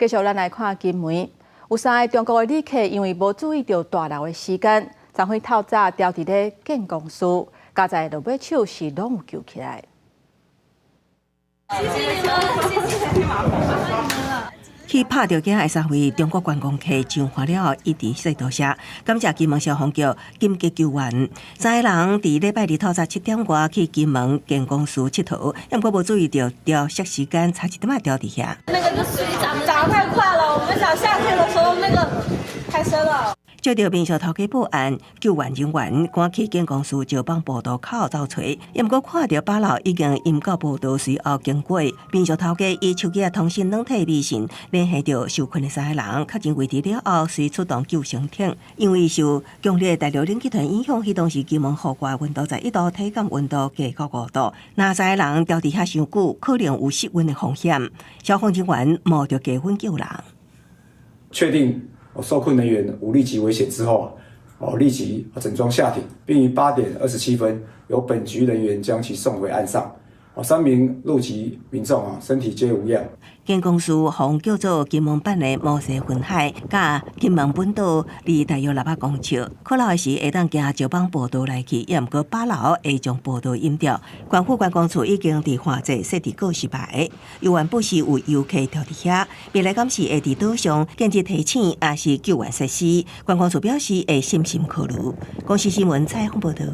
继续咱来看金门，有3个中国的旅客因为无注意到大楼的时间，昨昏透早掉伫咧建工司，加在落尾手是拢有救起来。去拍到惊的3位中国观光客上花了后，一直说多谢，感谢金门消防局紧急救援。3个人伫礼拜二透早7点外去金门建工司佚佗，因过无注意到掉熄时间，差1点仔掉伫遐。那个就水涨得太快了，我们想下去的时候那个太深了。接到民俗头家报案，救援人员赶去建工司石榜步道口找找，因过看到8楼已经引到步道随后经过，民俗头家以手机通讯软体微信联系到受困的3个人，确认位置了后，随出动救生艇。因为受强烈大陆冷气团影响，迄当时金门户外温度在1度，体感温度低到5度。那3个人掉伫遐伤久，可能有失温的风险。消防人员冒着加温救人。确定受困人员无立即危险之后立即整装下艇，并于8点27分由本局人员将其送回岸上。3名陆籍民众身体皆无恙。建工司方叫做金门版的摩西分海，甲金门本岛离大约600公尺。靠楼的时会当行石榜步道来去，也毋过8楼会将步道淹掉。关府观光处已经伫花节设置告示牌，游玩不时有游客掉伫遐，未来敢是会伫岛上建设提醒也是救援设施。观光处表示会细心考虑。公司新闻采访报道。